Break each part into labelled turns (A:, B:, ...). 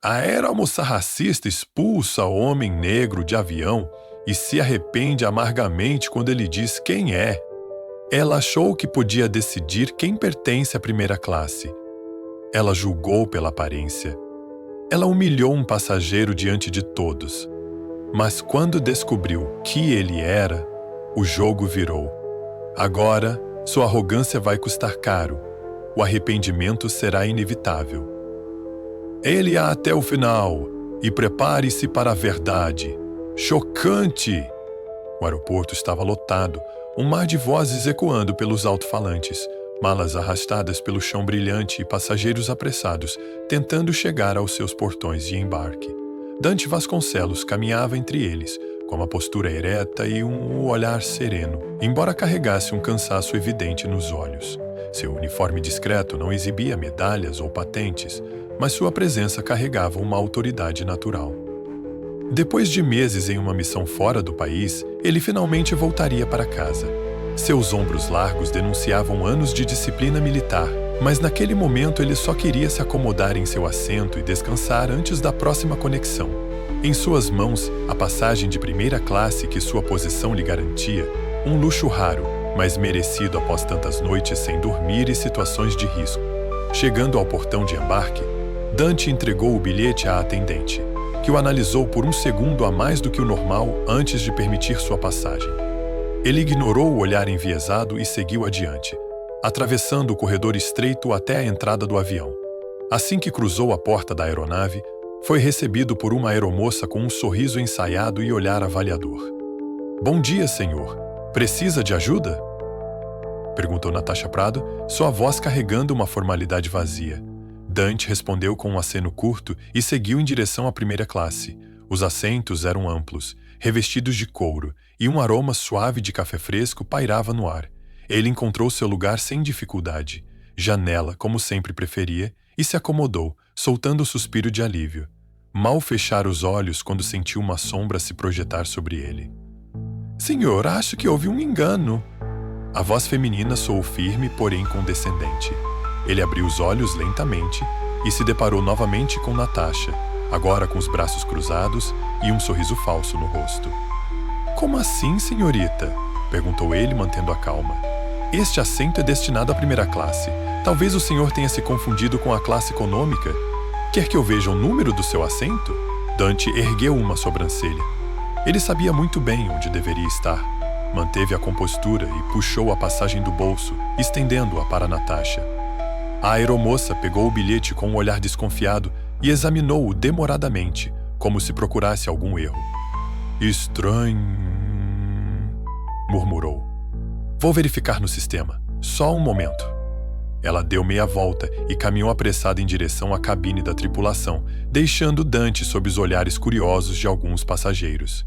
A: A aeromoça racista expulsa o homem negro de avião e se arrepende amargamente quando ele diz quem é. Ela achou que podia decidir quem pertence à primeira classe. Ela julgou pela aparência. Ela humilhou um passageiro diante de todos. Mas quando descobriu que ele era, o jogo virou. Agora, sua arrogância vai custar caro. O arrependimento será inevitável. Ele há até o final, e prepare-se para a verdade. Chocante! O aeroporto estava lotado, um mar de vozes ecoando pelos alto-falantes, malas arrastadas pelo chão brilhante e passageiros apressados, tentando chegar aos seus portões de embarque. Dante Vasconcelos caminhava entre eles, com uma postura ereta e um olhar sereno, embora carregasse um cansaço evidente nos olhos. Seu uniforme discreto não exibia medalhas ou patentes, mas sua presença carregava uma autoridade natural. Depois de meses em uma missão fora do país, ele finalmente voltaria para casa. Seus ombros largos denunciavam anos de disciplina militar, mas naquele momento ele só queria se acomodar em seu assento e descansar antes da próxima conexão. Em suas mãos, a passagem de primeira classe que sua posição lhe garantia, um luxo raro, mas merecido após tantas noites sem dormir e situações de risco. Chegando ao portão de embarque, Dante entregou o bilhete à atendente, que o analisou por um segundo a mais do que o normal antes de permitir sua passagem. Ele ignorou o olhar enviesado e seguiu adiante, atravessando o corredor estreito até a entrada do avião. Assim que cruzou a porta da aeronave, foi recebido por uma aeromoça com um sorriso ensaiado e olhar avaliador. "Bom dia, senhor. Precisa de ajuda?" perguntou Natasha Prado, sua voz carregando uma formalidade vazia. Dante respondeu com um aceno curto e seguiu em direção à primeira classe. Os assentos eram amplos, revestidos de couro, e um aroma suave de café fresco pairava no ar. Ele encontrou seu lugar sem dificuldade, janela, como sempre preferia, e se acomodou, soltando um suspiro de alívio. Mal fechara os olhos quando sentiu uma sombra se projetar sobre ele. "Senhor, acho que houve um engano." A voz feminina soou firme, porém condescendente. Ele abriu os olhos lentamente e se deparou novamente com Natasha, agora com os braços cruzados e um sorriso falso no rosto. "Como assim, senhorita?" perguntou ele, mantendo a calma. "Este assento é destinado à primeira classe. Talvez o senhor tenha se confundido com a classe econômica. Quer que eu veja o número do seu assento?" Dante ergueu uma sobrancelha. Ele sabia muito bem onde deveria estar. Manteve a compostura e puxou a passagem do bolso, estendendo-a para Natasha. A aeromoça pegou o bilhete com um olhar desconfiado e examinou-o demoradamente, como se procurasse algum erro. "Estranho", murmurou. "Vou verificar no sistema. Só um momento." Ela deu meia volta e caminhou apressada em direção à cabine da tripulação, deixando Dante sob os olhares curiosos de alguns passageiros.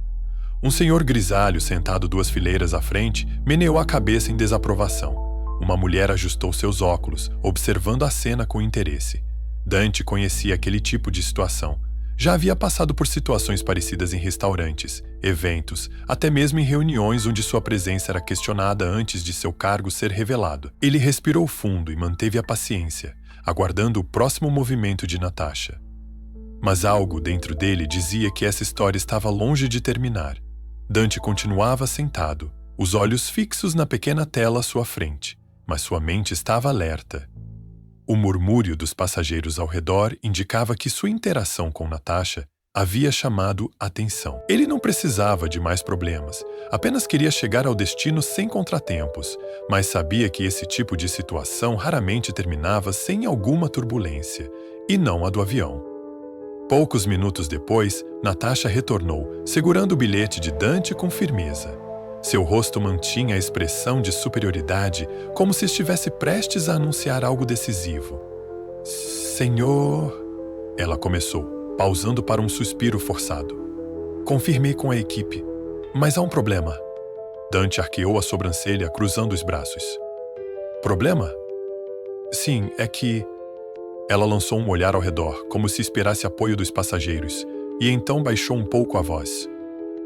A: Um senhor grisalho sentado 2 fileiras à frente meneou a cabeça em desaprovação. Uma mulher ajustou seus óculos, observando a cena com interesse. Dante conhecia aquele tipo de situação. Já havia passado por situações parecidas em restaurantes, eventos, até mesmo em reuniões onde sua presença era questionada antes de seu cargo ser revelado. Ele respirou fundo e manteve a paciência, aguardando o próximo movimento de Natasha. Mas algo dentro dele dizia que essa história estava longe de terminar. Dante continuava sentado, os olhos fixos na pequena tela à sua frente, mas sua mente estava alerta. O murmúrio dos passageiros ao redor indicava que sua interação com Natasha havia chamado atenção. Ele não precisava de mais problemas, apenas queria chegar ao destino sem contratempos, mas sabia que esse tipo de situação raramente terminava sem alguma turbulência, e não a do avião. Poucos minutos depois, Natasha retornou, segurando o bilhete de Dante com firmeza. Seu rosto mantinha a expressão de superioridade, como se estivesse prestes a anunciar algo decisivo. "Senhor..." ela começou, pausando para um suspiro forçado. "Confirmei com a equipe, mas há um problema." Dante arqueou a sobrancelha, cruzando os braços. "Problema?" "Sim, é que..." Ela lançou um olhar ao redor, como se esperasse apoio dos passageiros, e então baixou um pouco a voz.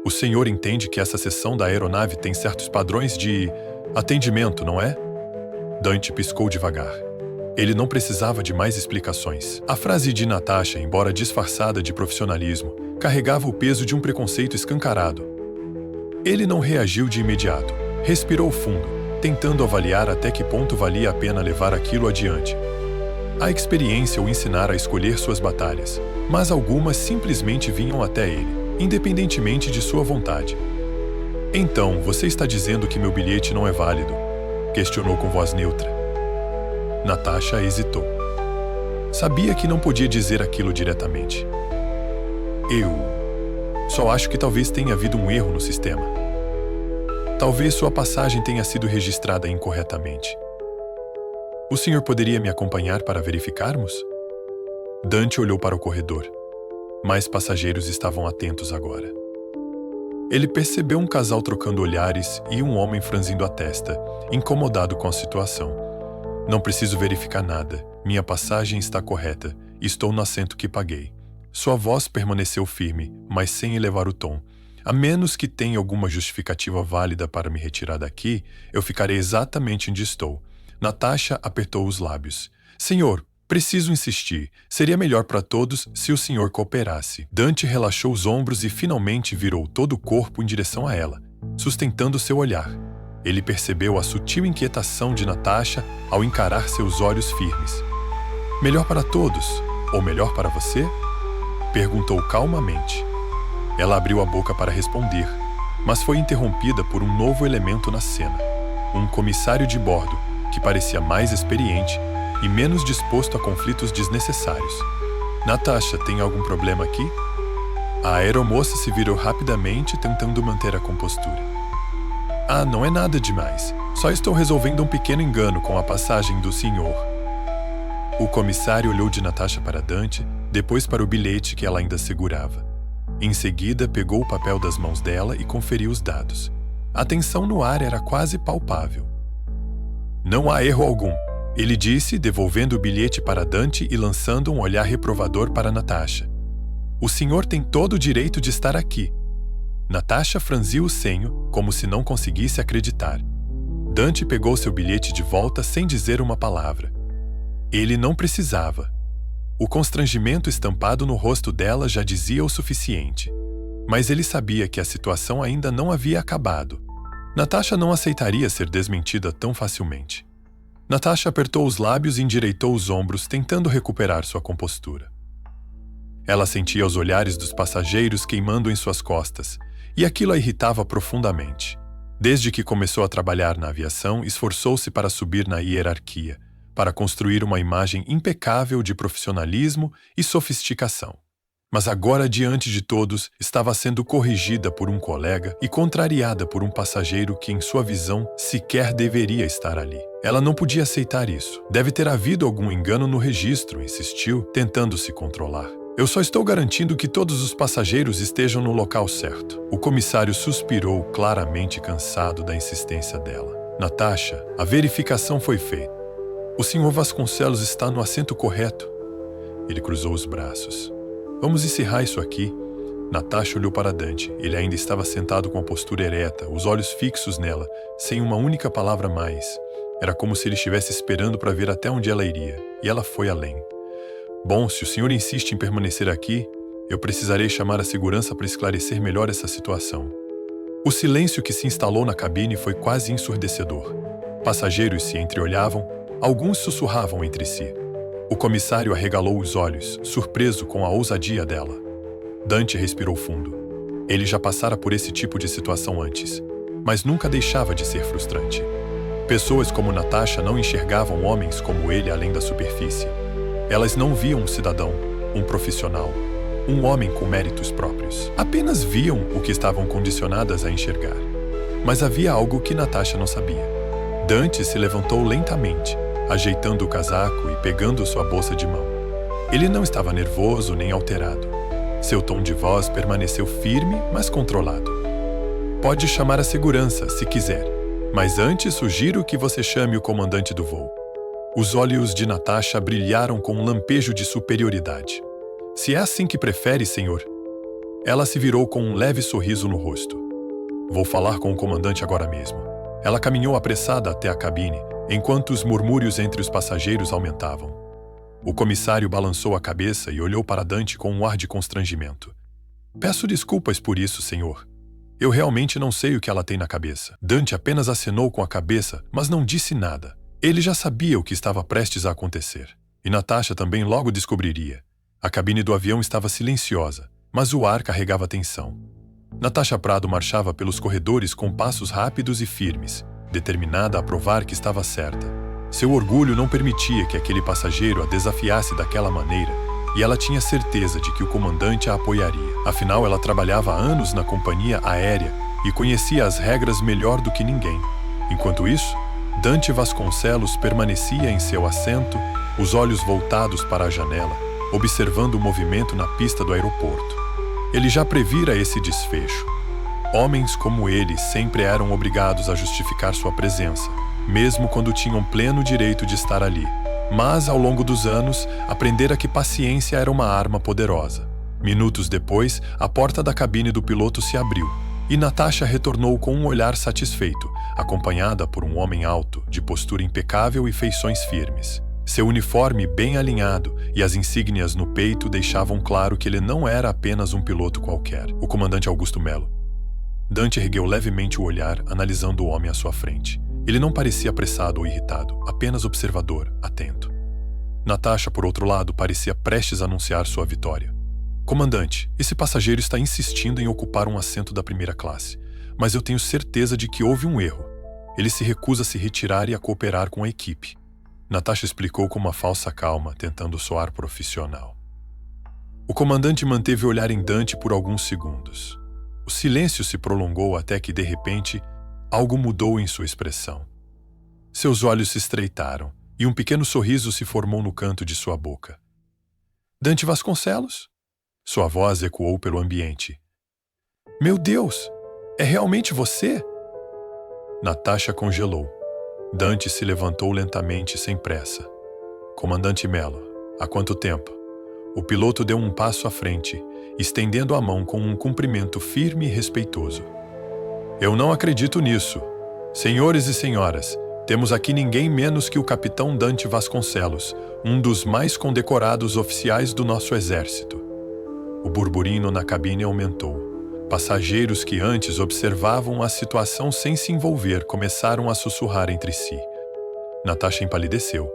A: "O senhor entende que essa seção da aeronave tem certos padrões de atendimento, não é?" Dante piscou devagar. Ele não precisava de mais explicações. A frase de Natasha, embora disfarçada de profissionalismo, carregava o peso de um preconceito escancarado. Ele não reagiu de imediato. Respirou fundo, tentando avaliar até que ponto valia a pena levar aquilo adiante. A experiência o ensinara a escolher suas batalhas, mas algumas simplesmente vinham até ele, independentemente de sua vontade. Então, você está dizendo que meu bilhete não é válido? Questionou com voz neutra. Natasha hesitou. Sabia que não podia dizer aquilo diretamente. Eu só acho que talvez tenha havido um erro no sistema. Talvez sua passagem tenha sido registrada incorretamente. O senhor poderia me acompanhar para verificarmos? Dante olhou para o corredor. Mais passageiros estavam atentos agora. Ele percebeu um casal trocando olhares e um homem franzindo a testa, incomodado com a situação. Não preciso verificar nada. Minha passagem está correta. Estou no assento que paguei. Sua voz permaneceu firme, mas sem elevar o tom. A menos que tenha alguma justificativa válida para me retirar daqui, eu ficarei exatamente onde estou. Natasha apertou os lábios. Senhor, preciso insistir. Seria melhor para todos se o senhor cooperasse. Dante relaxou os ombros e finalmente virou todo o corpo em direção a ela, sustentando seu olhar. Ele percebeu a sutil inquietação de Natasha ao encarar seus olhos firmes. Melhor para todos, ou melhor para você? Perguntou calmamente. Ela abriu a boca para responder, mas foi interrompida por um novo elemento na cena. Um comissário de bordo, que parecia mais experiente e menos disposto a conflitos desnecessários. Natasha, tem algum problema aqui? A aeromoça se virou rapidamente, tentando manter a compostura. Ah, não é nada demais. Só estou resolvendo um pequeno engano com a passagem do senhor. O comissário olhou de Natasha para Dante, depois para o bilhete que ela ainda segurava. Em seguida, pegou o papel das mãos dela e conferiu os dados. A tensão no ar era quase palpável. Não há erro algum, ele disse, devolvendo o bilhete para Dante e lançando um olhar reprovador para Natasha. O senhor tem todo o direito de estar aqui. Natasha franziu o senho, como se não conseguisse acreditar. Dante pegou seu bilhete de volta sem dizer uma palavra. Ele não precisava. O constrangimento estampado no rosto dela já dizia o suficiente. Mas ele sabia que a situação ainda não havia acabado. Natasha não aceitaria ser desmentida tão facilmente. Natasha apertou os lábios e endireitou os ombros, tentando recuperar sua compostura. Ela sentia os olhares dos passageiros queimando em suas costas, e aquilo a irritava profundamente. Desde que começou a trabalhar na aviação, esforçou-se para subir na hierarquia, para construir uma imagem impecável de profissionalismo e sofisticação. Mas agora, diante de todos, estava sendo corrigida por um colega e contrariada por um passageiro que, em sua visão, sequer deveria estar ali. Ela não podia aceitar isso. Deve ter havido algum engano no registro, insistiu, tentando se controlar. Eu só estou garantindo que todos os passageiros estejam no local certo. O comissário suspirou, claramente cansado da insistência dela. Natasha, a verificação foi feita. O senhor Vasconcelos está no assento correto. Ele cruzou os braços. Vamos encerrar isso aqui. Natasha olhou para Dante. Ele ainda estava sentado com a postura ereta, os olhos fixos nela, sem uma única palavra mais. Era como se ele estivesse esperando para ver até onde ela iria, e ela foi além. Bom, se o senhor insiste em permanecer aqui, eu precisarei chamar a segurança para esclarecer melhor essa situação. O silêncio que se instalou na cabine foi quase ensurdecedor. Passageiros se entreolhavam, alguns sussurravam entre si. O comissário arregalou os olhos, surpreso com a ousadia dela. Dante respirou fundo. Ele já passara por esse tipo de situação antes, mas nunca deixava de ser frustrante. Pessoas como Natasha não enxergavam homens como ele além da superfície. Elas não viam um cidadão, um profissional, um homem com méritos próprios. Apenas viam o que estavam condicionadas a enxergar. Mas havia algo que Natasha não sabia. Dante se levantou lentamente, ajeitando o casaco e pegando sua bolsa de mão. Ele não estava nervoso nem alterado. Seu tom de voz permaneceu firme, mas controlado. Pode chamar a segurança, se quiser, mas antes sugiro que você chame o comandante do voo. Os olhos de Natasha brilharam com um lampejo de superioridade. Se é assim que prefere, senhor. Ela se virou com um leve sorriso no rosto. Vou falar com o comandante agora mesmo. Ela caminhou apressada até a cabine, enquanto os murmúrios entre os passageiros aumentavam. O comissário balançou a cabeça e olhou para Dante com um ar de constrangimento. Peço desculpas por isso, senhor. Eu realmente não sei o que ela tem na cabeça. Dante apenas acenou com a cabeça, mas não disse nada. Ele já sabia o que estava prestes a acontecer. E Natasha também logo descobriria. A cabine do avião estava silenciosa, mas o ar carregava tensão. Natasha Prado marchava pelos corredores com passos rápidos e firmes, determinada a provar que estava certa. Seu orgulho não permitia que aquele passageiro a desafiasse daquela maneira, e ela tinha certeza de que o comandante a apoiaria. Afinal, ela trabalhava há anos na companhia aérea e conhecia as regras melhor do que ninguém. Enquanto isso, Dante Vasconcelos permanecia em seu assento, os olhos voltados para a janela, observando o movimento na pista do aeroporto. Ele já previra esse desfecho. Homens como ele sempre eram obrigados a justificar sua presença, mesmo quando tinham pleno direito de estar ali. Mas, ao longo dos anos, aprendera que paciência era uma arma poderosa. Minutos depois, a porta da cabine do piloto se abriu, e Natasha retornou com um olhar satisfeito, acompanhada por um homem alto, de postura impecável e feições firmes. Seu uniforme bem alinhado e as insígnias no peito deixavam claro que ele não era apenas um piloto qualquer, o comandante Augusto Melo. Dante ergueu levemente o olhar, analisando o homem à sua frente. Ele não parecia apressado ou irritado, apenas observador, atento. Natasha, por outro lado, parecia prestes a anunciar sua vitória. Comandante, esse passageiro está insistindo em ocupar um assento da primeira classe, mas eu tenho certeza de que houve um erro. Ele se recusa a se retirar e a cooperar com a equipe. Natasha explicou com uma falsa calma, tentando soar profissional. O comandante manteve o olhar em Dante por alguns segundos. O silêncio se prolongou até que, de repente, algo mudou em sua expressão. Seus olhos se estreitaram e um pequeno sorriso se formou no canto de sua boca. Dante Vasconcelos? Sua voz ecoou pelo ambiente. Meu Deus! É realmente você? Natasha congelou. Dante se levantou lentamente, sem pressa. Comandante Melo, há quanto tempo? O piloto deu um passo à frente, estendendo a mão com um cumprimento firme e respeitoso. Eu não acredito nisso. Senhores e senhoras, temos aqui ninguém menos que o capitão Dante Vasconcelos, um dos mais condecorados oficiais do nosso exército. O burburinho na cabine aumentou. Passageiros que antes observavam a situação sem se envolver começaram a sussurrar entre si. Natasha empalideceu.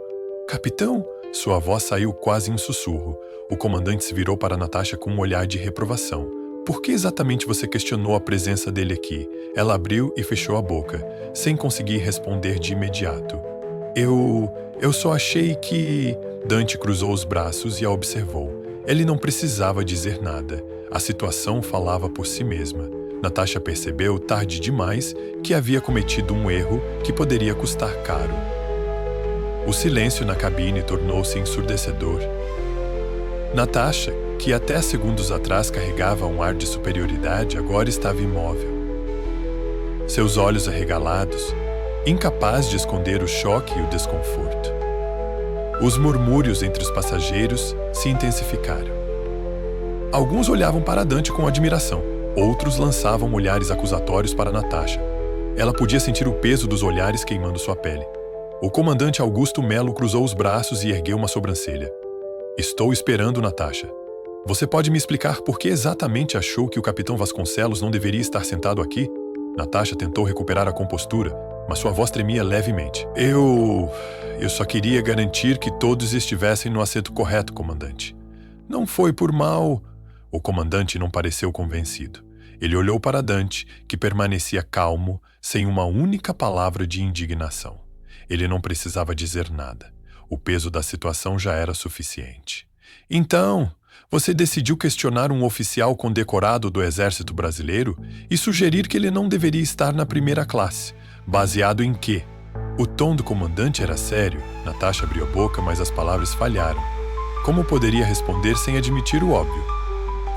A: Capitão? Sua voz saiu quase em sussurro. O comandante se virou para Natasha com um olhar de reprovação. Por que exatamente você questionou a presença dele aqui? Ela abriu e fechou a boca, sem conseguir responder de imediato. Eu só achei que... Dante cruzou os braços e a observou. Ele não precisava dizer nada. A situação falava por si mesma. Natasha percebeu, tarde demais, que havia cometido um erro que poderia custar caro. O silêncio na cabine tornou-se ensurdecedor. Natasha, que até segundos atrás carregava um ar de superioridade, agora estava imóvel. Seus olhos arregalados, incapaz de esconder o choque e o desconforto. Os murmúrios entre os passageiros se intensificaram. Alguns olhavam para Dante com admiração, outros lançavam olhares acusatórios para Natasha. Ela podia sentir o peso dos olhares queimando sua pele. O comandante Augusto Melo cruzou os braços e ergueu uma sobrancelha. Estou esperando, Natasha. Você pode me explicar por que exatamente achou que o capitão Vasconcelos não deveria estar sentado aqui? Natasha tentou recuperar a compostura, mas sua voz tremia levemente. Eu só queria garantir que todos estivessem no assento correto, comandante. Não foi por mal... O comandante não pareceu convencido. Ele olhou para Dante, que permanecia calmo, sem uma única palavra de indignação. Ele não precisava dizer nada. O peso da situação já era suficiente. Então, você decidiu questionar um oficial condecorado do Exército Brasileiro e sugerir que ele não deveria estar na primeira classe. Baseado em quê? O tom do comandante era sério. Natasha abriu a boca, mas as palavras falharam. Como poderia responder sem admitir o óbvio?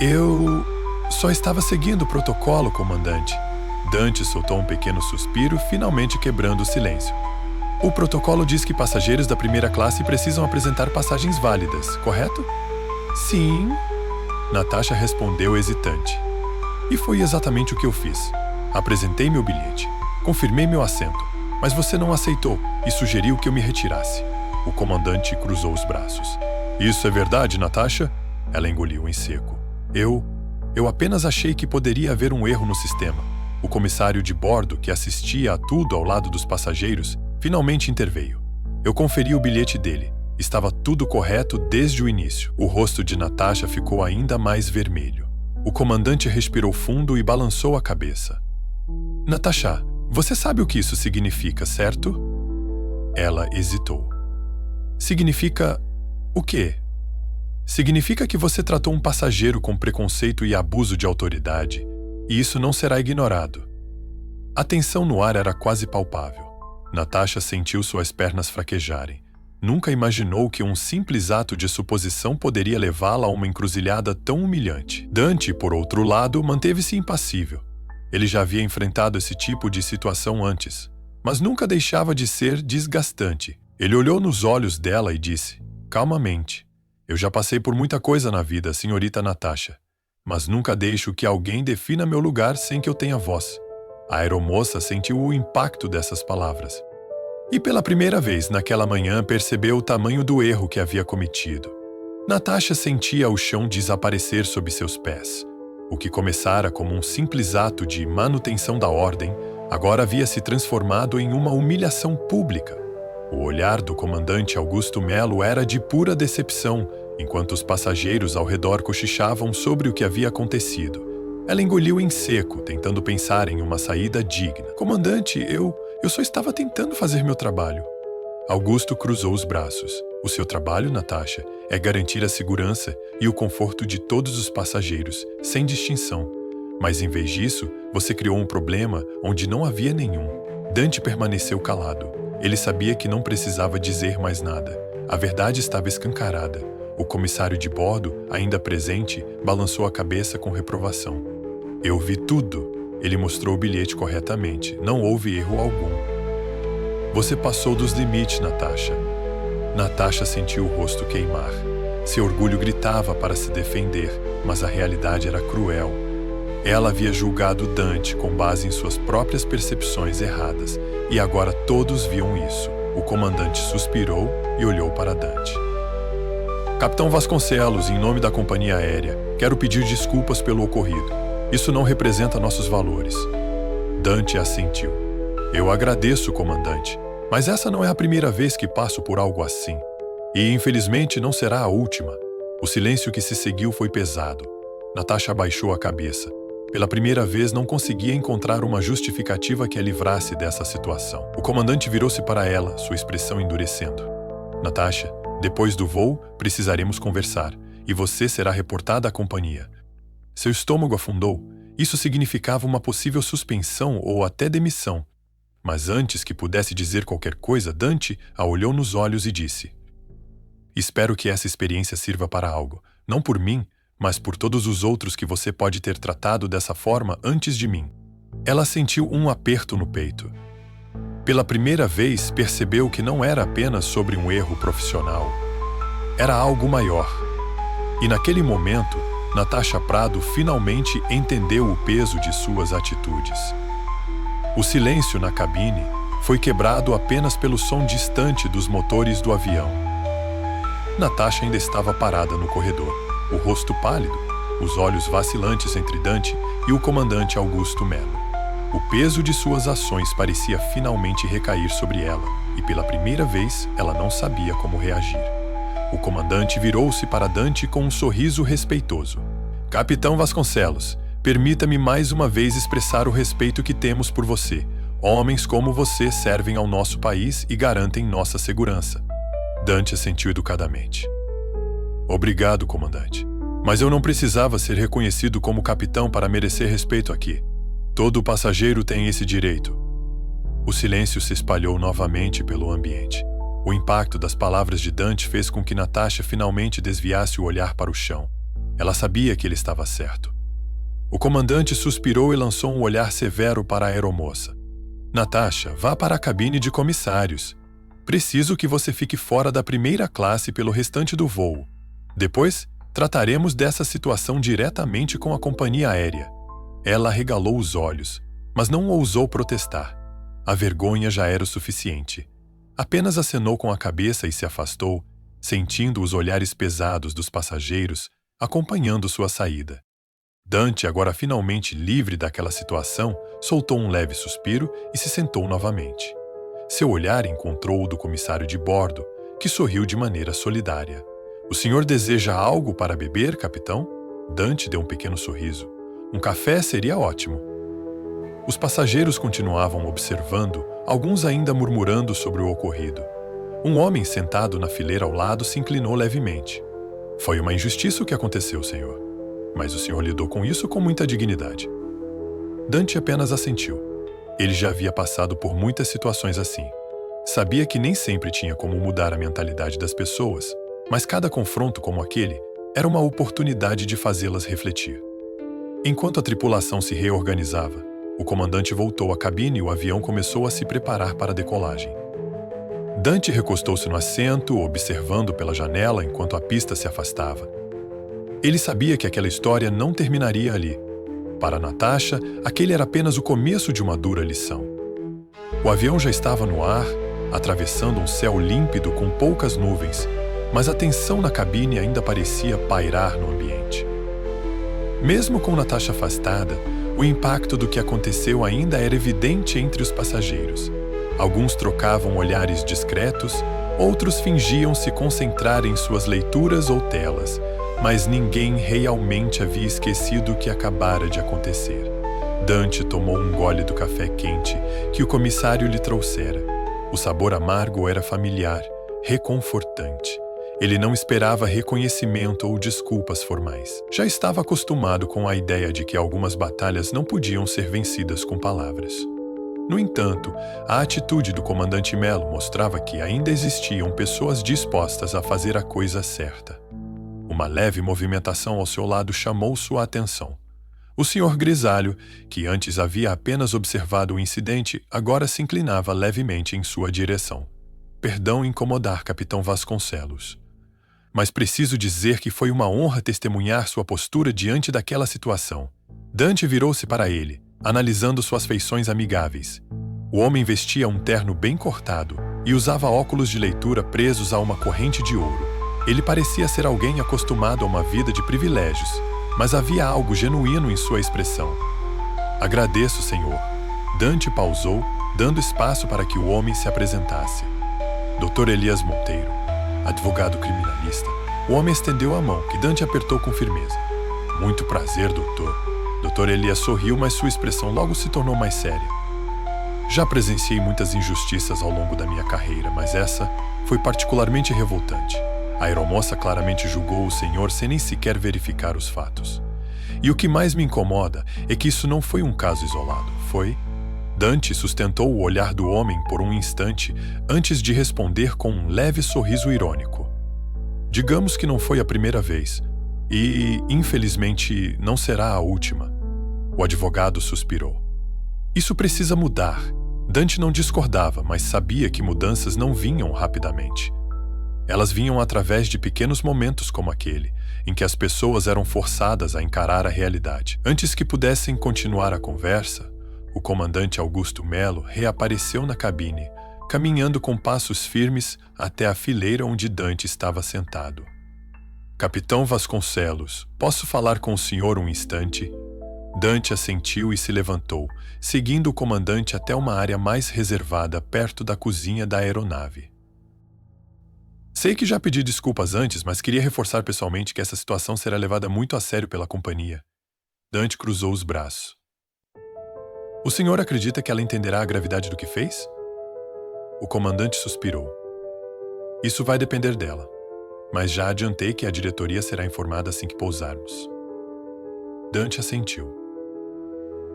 A: Eu só estava seguindo o protocolo, comandante. Dante soltou um pequeno suspiro, finalmente quebrando o silêncio. O protocolo diz que passageiros da primeira classe precisam apresentar passagens válidas, correto? Sim. Natasha respondeu hesitante. E foi exatamente o que eu fiz. Apresentei meu bilhete. Confirmei meu assento. Mas você não aceitou e sugeriu que eu me retirasse. O comandante cruzou os braços. Isso é verdade, Natasha? Ela engoliu em seco. Eu apenas achei que poderia haver um erro no sistema. O comissário de bordo, que assistia a tudo ao lado dos passageiros, finalmente interveio. Eu conferi o bilhete dele. Estava tudo correto desde o início. O rosto de Natasha ficou ainda mais vermelho. O comandante respirou fundo e balançou a cabeça. Natasha, você sabe o que isso significa, certo? Ela hesitou. Significa o quê? Significa que você tratou um passageiro com preconceito e abuso de autoridade, e isso não será ignorado. A tensão no ar era quase palpável. Natasha sentiu suas pernas fraquejarem. Nunca imaginou que um simples ato de suposição poderia levá-la a uma encruzilhada tão humilhante. Dante, por outro lado, manteve-se impassível. Ele já havia enfrentado esse tipo de situação antes, mas nunca deixava de ser desgastante. Ele olhou nos olhos dela e disse, calmamente, eu já passei por muita coisa na vida, senhorita Natasha, mas nunca deixo que alguém defina meu lugar sem que eu tenha voz. A aeromoça sentiu o impacto dessas palavras. E pela primeira vez naquela manhã percebeu o tamanho do erro que havia cometido. Natasha sentia o chão desaparecer sob seus pés. O que começara como um simples ato de manutenção da ordem, agora havia se transformado em uma humilhação pública. O olhar do comandante Augusto Melo era de pura decepção, enquanto os passageiros ao redor cochichavam sobre o que havia acontecido. Ela engoliu em seco, tentando pensar em uma saída digna. Comandante, eu só estava tentando fazer meu trabalho. Augusto cruzou os braços. O seu trabalho, Natasha, é garantir a segurança e o conforto de todos os passageiros, sem distinção. Mas em vez disso, você criou um problema onde não havia nenhum. Dante permaneceu calado. Ele sabia que não precisava dizer mais nada. A verdade estava escancarada. O comissário de bordo, ainda presente, balançou a cabeça com reprovação. Eu vi tudo. Ele mostrou o bilhete corretamente. Não houve erro algum. Você passou dos limites, Natasha. Natasha sentiu o rosto queimar. Seu orgulho gritava para se defender, mas a realidade era cruel. Ela havia julgado Dante com base em suas próprias percepções erradas, e agora todos viam isso. O comandante suspirou e olhou para Dante. Capitão Vasconcelos, em nome da companhia aérea, quero pedir desculpas pelo ocorrido. Isso não representa nossos valores. Dante assentiu. Eu agradeço, comandante, mas essa não é a primeira vez que passo por algo assim. E, infelizmente, não será a última. O silêncio que se seguiu foi pesado. Natasha abaixou a cabeça. Pela primeira vez, não conseguia encontrar uma justificativa que a livrasse dessa situação. O comandante virou-se para ela, sua expressão endurecendo. Natasha, depois do voo, precisaremos conversar, e você será reportada à companhia. Seu estômago afundou. Isso significava uma possível suspensão ou até demissão. Mas antes que pudesse dizer qualquer coisa, Dante a olhou nos olhos e disse: Espero que essa experiência sirva para algo, não por mim, mas por todos os outros que você pode ter tratado dessa forma antes de mim. Ela sentiu um aperto no peito. Pela primeira vez, percebeu que não era apenas sobre um erro profissional. Era algo maior. E naquele momento, Natasha Prado finalmente entendeu o peso de suas atitudes. O silêncio na cabine foi quebrado apenas pelo som distante dos motores do avião. Natasha ainda estava parada no corredor, o rosto pálido, os olhos vacilantes entre Dante e o comandante Augusto Melo. O peso de suas ações parecia finalmente recair sobre ela, e pela primeira vez ela não sabia como reagir. O comandante virou-se para Dante com um sorriso respeitoso. Capitão Vasconcelos, permita-me mais uma vez expressar o respeito que temos por você. Homens como você servem ao nosso país e garantem nossa segurança. Dante assentiu educadamente. Obrigado, comandante. Mas eu não precisava ser reconhecido como capitão para merecer respeito aqui. Todo passageiro tem esse direito. O silêncio se espalhou novamente pelo ambiente. O impacto das palavras de Dante fez com que Natasha finalmente desviasse o olhar para o chão. Ela sabia que ele estava certo. O comandante suspirou e lançou um olhar severo para a aeromoça. Natasha, vá para a cabine de comissários. Preciso que você fique fora da primeira classe pelo restante do voo. Depois, trataremos dessa situação diretamente com a companhia aérea. Ela arregalou os olhos, mas não ousou protestar. A vergonha já era o suficiente. Apenas acenou com a cabeça e se afastou, sentindo os olhares pesados dos passageiros, acompanhando sua saída. Dante, agora finalmente livre daquela situação, soltou um leve suspiro e se sentou novamente. Seu olhar encontrou o do comissário de bordo, que sorriu de maneira solidária. "O senhor deseja algo para beber, capitão?" Dante deu um pequeno sorriso. "Um café seria ótimo." Os passageiros continuavam observando, alguns ainda murmurando sobre o ocorrido. Um homem sentado na fileira ao lado se inclinou levemente. "Foi uma injustiça o que aconteceu, senhor. Mas o senhor lidou com isso com muita dignidade." Dante apenas assentiu. Ele já havia passado por muitas situações assim. Sabia que nem sempre tinha como mudar a mentalidade das pessoas, mas cada confronto como aquele era uma oportunidade de fazê-las refletir. Enquanto a tripulação se reorganizava, o comandante voltou à cabine e o avião começou a se preparar para a decolagem. Dante recostou-se no assento, observando pela janela enquanto a pista se afastava. Ele sabia que aquela história não terminaria ali. Para Natasha, aquele era apenas o começo de uma dura lição. O avião já estava no ar, atravessando um céu límpido com poucas nuvens, mas a tensão na cabine ainda parecia pairar no ambiente. Mesmo com Natasha afastada, o impacto do que aconteceu ainda era evidente entre os passageiros. Alguns trocavam olhares discretos, outros fingiam se concentrar em suas leituras ou telas, mas ninguém realmente havia esquecido o que acabara de acontecer. Dante tomou um gole do café quente que o comissário lhe trouxera. O sabor amargo era familiar, reconfortante. Ele não esperava reconhecimento ou desculpas formais. Já estava acostumado com a ideia de que algumas batalhas não podiam ser vencidas com palavras. No entanto, a atitude do comandante Melo mostrava que ainda existiam pessoas dispostas a fazer a coisa certa. Uma leve movimentação ao seu lado chamou sua atenção. O senhor Grisalho, que antes havia apenas observado o incidente, agora se inclinava levemente em sua direção. "Perdão incomodar, capitão Vasconcelos. Mas preciso dizer que foi uma honra testemunhar sua postura diante daquela situação." Dante virou-se para ele, analisando suas feições amigáveis. O homem vestia um terno bem cortado e usava óculos de leitura presos a uma corrente de ouro. Ele parecia ser alguém acostumado a uma vida de privilégios, mas havia algo genuíno em sua expressão. "Agradeço, senhor." Dante pausou, dando espaço para que o homem se apresentasse. "Dr. Elias Monteiro, advogado criminalista." O homem estendeu a mão, que Dante apertou com firmeza. "Muito prazer, doutor." Dr. Elias sorriu, mas sua expressão logo se tornou mais séria. "Já presenciei muitas injustiças ao longo da minha carreira, mas essa foi particularmente revoltante. A aeromoça claramente julgou o senhor sem nem sequer verificar os fatos. E o que mais me incomoda é que isso não foi um caso isolado, foi..." Dante sustentou o olhar do homem por um instante antes de responder com um leve sorriso irônico. "Digamos que não foi a primeira vez, e, infelizmente, não será a última." O advogado suspirou. "Isso precisa mudar." Dante não discordava, mas sabia que mudanças não vinham rapidamente. Elas vinham através de pequenos momentos como aquele, em que as pessoas eram forçadas a encarar a realidade. Antes que pudessem continuar a conversa, o comandante Augusto Melo reapareceu na cabine, caminhando com passos firmes até a fileira onde Dante estava sentado. "Capitão Vasconcelos, posso falar com o senhor um instante?" Dante assentiu e se levantou, seguindo o comandante até uma área mais reservada perto da cozinha da aeronave. "Sei que já pedi desculpas antes, mas queria reforçar pessoalmente que essa situação será levada muito a sério pela companhia." Dante cruzou os braços. "O senhor acredita que ela entenderá a gravidade do que fez?" O comandante suspirou. "Isso vai depender dela, mas já adiantei que a diretoria será informada assim que pousarmos." Dante assentiu.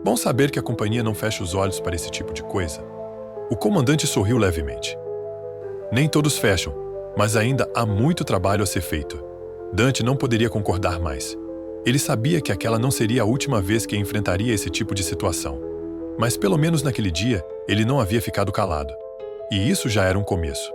A: "Bom saber que a companhia não fecha os olhos para esse tipo de coisa." O comandante sorriu levemente. "Nem todos fecham, mas ainda há muito trabalho a ser feito." Dante não poderia concordar mais. Ele sabia que aquela não seria a última vez que enfrentaria esse tipo de situação. Mas pelo menos naquele dia, ele não havia ficado calado. E isso já era um começo.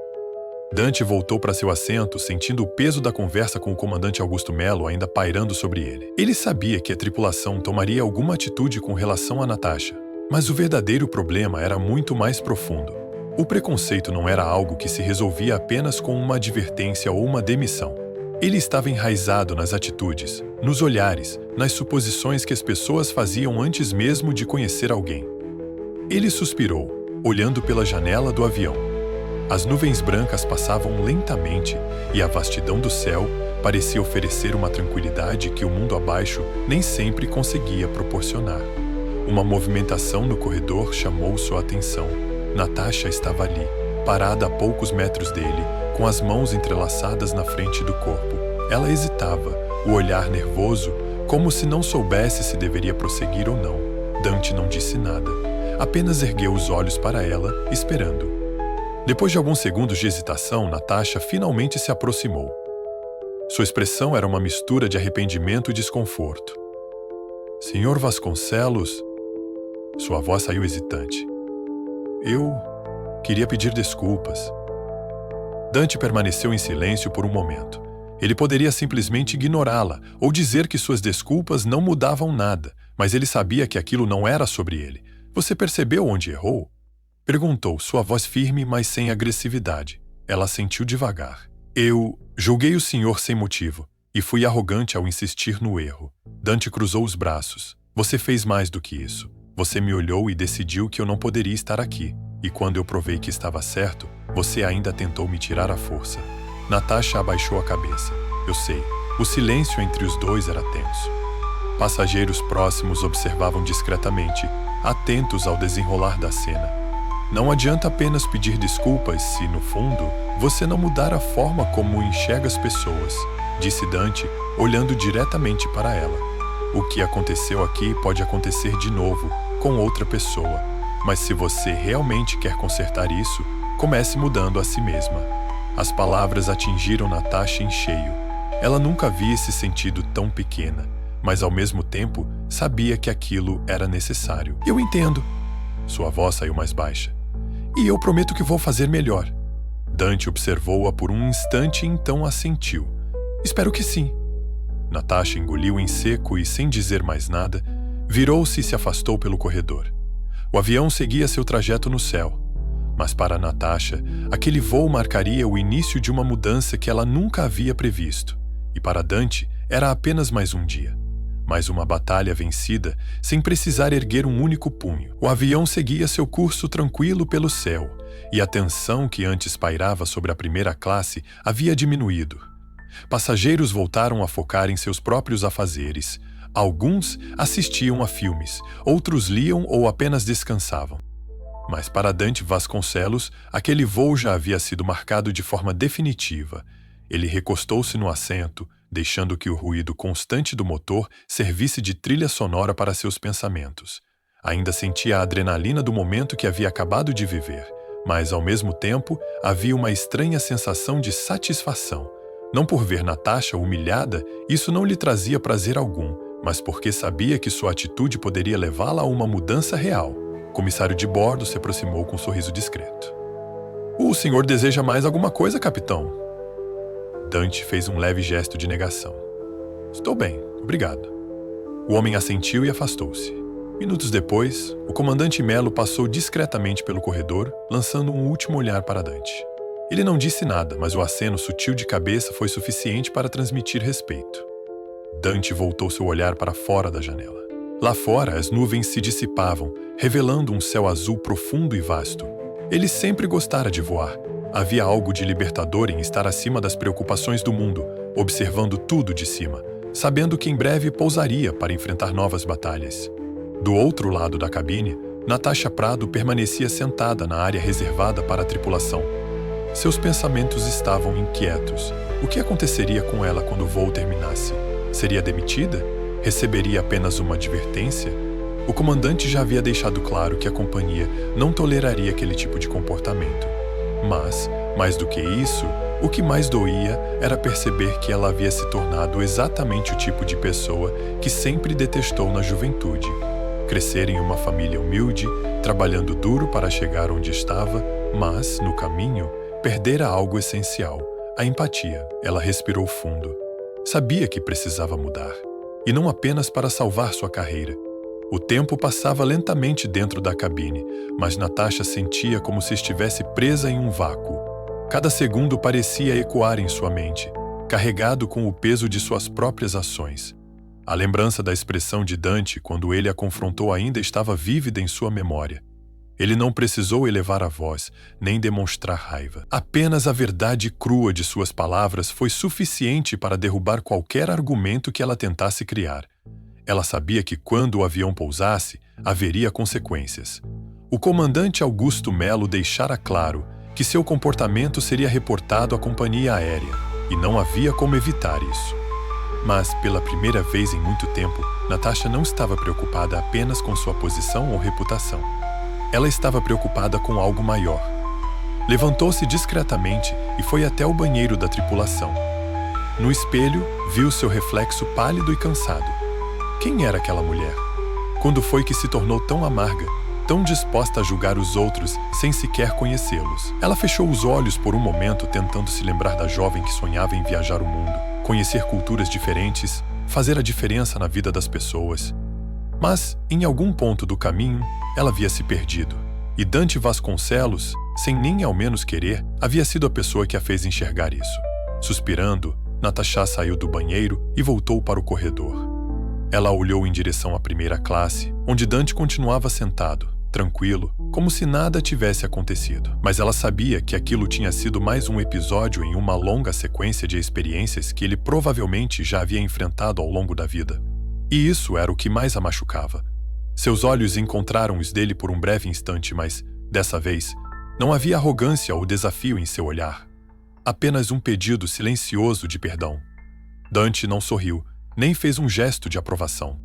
A: Dante voltou para seu assento, sentindo o peso da conversa com o comandante Augusto Melo ainda pairando sobre ele. Ele sabia que a tripulação tomaria alguma atitude com relação a Natasha, Mas o verdadeiro problema era muito mais profundo. O preconceito não era algo que se resolvia apenas com uma advertência ou uma demissão. Ele estava enraizado nas atitudes, nos olhares, nas suposições que as pessoas faziam antes mesmo de conhecer alguém. Ele suspirou, olhando pela janela do avião. As nuvens brancas passavam lentamente e a vastidão do céu parecia oferecer uma tranquilidade que o mundo abaixo nem sempre conseguia proporcionar. Uma movimentação no corredor chamou sua atenção. Natasha estava ali, parada a poucos metros dele, com as mãos entrelaçadas na frente do corpo. Ela hesitava, o olhar nervoso, como se não soubesse se deveria prosseguir ou não. Dante não disse nada. Apenas ergueu os olhos para ela, esperando. Depois de alguns segundos de hesitação, Natasha finalmente se aproximou. Sua expressão era uma mistura de arrependimento e desconforto. Senhor Vasconcelos... Sua voz saiu hesitante. Eu queria pedir desculpas. Dante permaneceu em silêncio por um momento. Ele poderia simplesmente ignorá-la ou dizer que suas desculpas não mudavam nada, mas ele sabia que aquilo não era sobre ele. Você percebeu onde errou? Perguntou, sua voz firme, mas sem agressividade. Ela assentiu devagar. Eu julguei o senhor sem motivo e fui arrogante ao insistir no erro. Dante cruzou os braços. Você fez mais do que isso. Você me olhou e decidiu que eu não poderia estar aqui. E quando eu provei que estava certo, você ainda tentou me tirar à força. Natasha abaixou a cabeça. Eu sei. O silêncio entre os dois era tenso. Passageiros próximos observavam discretamente, atentos ao desenrolar da cena. Não adianta apenas pedir desculpas se, no fundo, você não mudar a forma como enxerga as pessoas, disse Dante, olhando diretamente para ela. O que aconteceu aqui pode acontecer de novo, com outra pessoa. Mas se você realmente quer consertar isso, comece mudando a si mesma. As palavras atingiram Natasha em cheio. Ela nunca havia se sentido tão pequena, mas ao mesmo tempo sabia que aquilo era necessário. Eu entendo. Sua voz saiu mais baixa. E eu prometo que vou fazer melhor. Dante observou-a por um instante e então assentiu. Espero que sim. Natasha engoliu em seco e, sem dizer mais nada, virou-se e se afastou pelo corredor. O avião seguia seu trajeto no céu. Mas para Natasha, aquele voo marcaria o início de uma mudança que ela nunca havia previsto. E para Dante, era apenas mais um dia. Mais uma batalha vencida, sem precisar erguer um único punho. O avião seguia seu curso tranquilo pelo céu, e a tensão que antes pairava sobre a primeira classe havia diminuído. Passageiros voltaram a focar em seus próprios afazeres. Alguns assistiam a filmes, outros liam ou apenas descansavam. Mas para Dante Vasconcelos, aquele voo já havia sido marcado de forma definitiva. Ele recostou-se no assento, deixando que o ruído constante do motor servisse de trilha sonora para seus pensamentos. Ainda sentia a adrenalina do momento que havia acabado de viver, mas, ao mesmo tempo, havia uma estranha sensação de satisfação. Não por ver Natasha humilhada, isso não lhe trazia prazer algum, mas porque sabia que sua atitude poderia levá-la a uma mudança real. O comissário de bordo se aproximou com um sorriso discreto. O senhor deseja mais alguma coisa, capitão? Dante fez um leve gesto de negação. Estou bem, obrigado. O homem assentiu e afastou-se. Minutos depois, o comandante Melo passou discretamente pelo corredor, lançando um último olhar para Dante. Ele não disse nada, mas o aceno sutil de cabeça foi suficiente para transmitir respeito. Dante voltou seu olhar para fora da janela. Lá fora, as nuvens se dissipavam, revelando um céu azul profundo e vasto. Ele sempre gostara de voar. Havia algo de libertador em estar acima das preocupações do mundo, observando tudo de cima, sabendo que em breve pousaria para enfrentar novas batalhas. Do outro lado da cabine, Natasha Prado permanecia sentada na área reservada para a tripulação. Seus pensamentos estavam inquietos. O que aconteceria com ela quando o voo terminasse? Seria demitida? Receberia apenas uma advertência? O comandante já havia deixado claro que a companhia não toleraria aquele tipo de comportamento. Mas, mais do que isso, o que mais doía era perceber que ela havia se tornado exatamente o tipo de pessoa que sempre detestou na juventude. Crescer em uma família humilde, trabalhando duro para chegar onde estava, mas, no caminho, perdera algo essencial, a empatia. Ela respirou fundo. Sabia que precisava mudar. E não apenas para salvar sua carreira. O tempo passava lentamente dentro da cabine, mas Natasha sentia como se estivesse presa em um vácuo. Cada segundo parecia ecoar em sua mente, carregado com o peso de suas próprias ações. A lembrança da expressão de Dante quando ele a confrontou ainda estava vívida em sua memória. Ele não precisou elevar a voz, nem demonstrar raiva. Apenas a verdade crua de suas palavras foi suficiente para derrubar qualquer argumento que ela tentasse criar. Ela sabia que quando o avião pousasse, haveria consequências. O comandante Augusto Melo deixara claro que seu comportamento seria reportado à companhia aérea, e não havia como evitar isso. Mas, pela primeira vez em muito tempo, Natasha não estava preocupada apenas com sua posição ou reputação. Ela estava preocupada com algo maior. Levantou-se discretamente e foi até o banheiro da tripulação. No espelho, viu seu reflexo pálido e cansado. Quem era aquela mulher? Quando foi que se tornou tão amarga, tão disposta a julgar os outros sem sequer conhecê-los? Ela fechou os olhos por um momento, tentando se lembrar da jovem que sonhava em viajar o mundo, conhecer culturas diferentes, fazer a diferença na vida das pessoas. Mas, em algum ponto do caminho, ela havia se perdido. E Dante Vasconcelos, sem nem ao menos querer, havia sido a pessoa que a fez enxergar isso. Suspirando, Natasha saiu do banheiro e voltou para o corredor. Ela olhou em direção à primeira classe, onde Dante continuava sentado, tranquilo, como se nada tivesse acontecido. Mas ela sabia que aquilo tinha sido mais um episódio em uma longa sequência de experiências que ele provavelmente já havia enfrentado ao longo da vida. E isso era o que mais a machucava. Seus olhos encontraram os dele por um breve instante, mas, dessa vez, não havia arrogância ou desafio em seu olhar. Apenas um pedido silencioso de perdão. Dante não sorriu, nem fez um gesto de aprovação.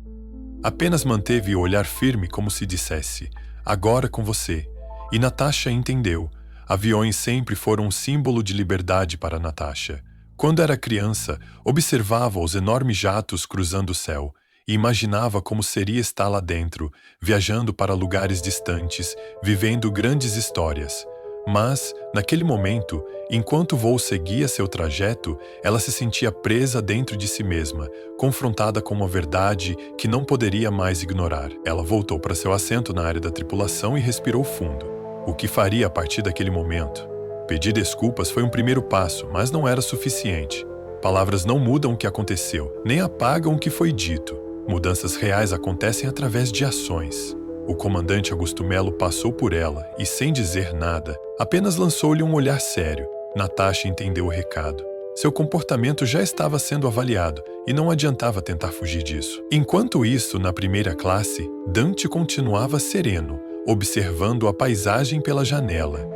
A: Apenas manteve o olhar firme como se dissesse, agora com você. E Natasha entendeu. Aviões sempre foram um símbolo de liberdade para Natasha. Quando era criança, observava os enormes jatos cruzando o céu e imaginava como seria estar lá dentro, viajando para lugares distantes, vivendo grandes histórias. Mas, naquele momento, enquanto o voo seguia seu trajeto, ela se sentia presa dentro de si mesma, confrontada com uma verdade que não poderia mais ignorar. Ela voltou para seu assento na área da tripulação e respirou fundo. O que faria a partir daquele momento? Pedir desculpas foi um primeiro passo, mas não era suficiente. Palavras não mudam o que aconteceu, nem apagam o que foi dito. Mudanças reais acontecem através de ações. O comandante Augusto Melo passou por ela e, sem dizer nada, apenas lançou-lhe um olhar sério. Natasha entendeu o recado. Seu comportamento já estava sendo avaliado e não adiantava tentar fugir disso. Enquanto isso, na primeira classe, Dante continuava sereno, observando a paisagem pela janela.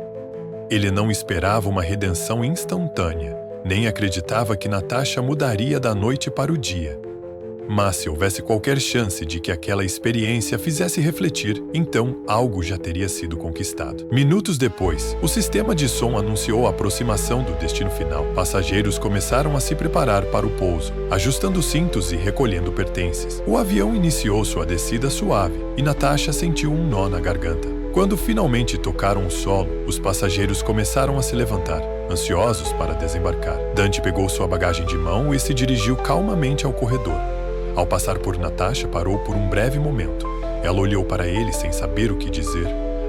A: Ele não esperava uma redenção instantânea, nem acreditava que Natasha mudaria da noite para o dia. Mas se houvesse qualquer chance de que aquela experiência fizesse refletir, então algo já teria sido conquistado. Minutos depois, o sistema de som anunciou a aproximação do destino final. Passageiros começaram a se preparar para o pouso, ajustando cintos e recolhendo pertences. O avião iniciou sua descida suave e Natasha sentiu um nó na garganta. Quando finalmente tocaram o solo, os passageiros começaram a se levantar, ansiosos para desembarcar. Dante pegou sua bagagem de mão e se dirigiu calmamente ao corredor. Ao passar por Natasha, parou por um breve momento. Ela olhou para ele sem saber o que dizer.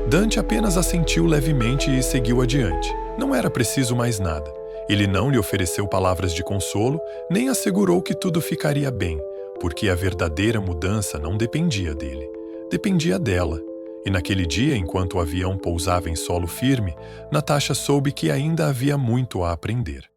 A: Dante apenas assentiu levemente e seguiu adiante. Não era preciso mais nada. Ele não lhe ofereceu palavras de consolo, nem assegurou que tudo ficaria bem, porque a verdadeira mudança não dependia dele. Dependia dela. E naquele dia, enquanto o avião pousava em solo firme, Natasha soube que ainda havia muito a aprender.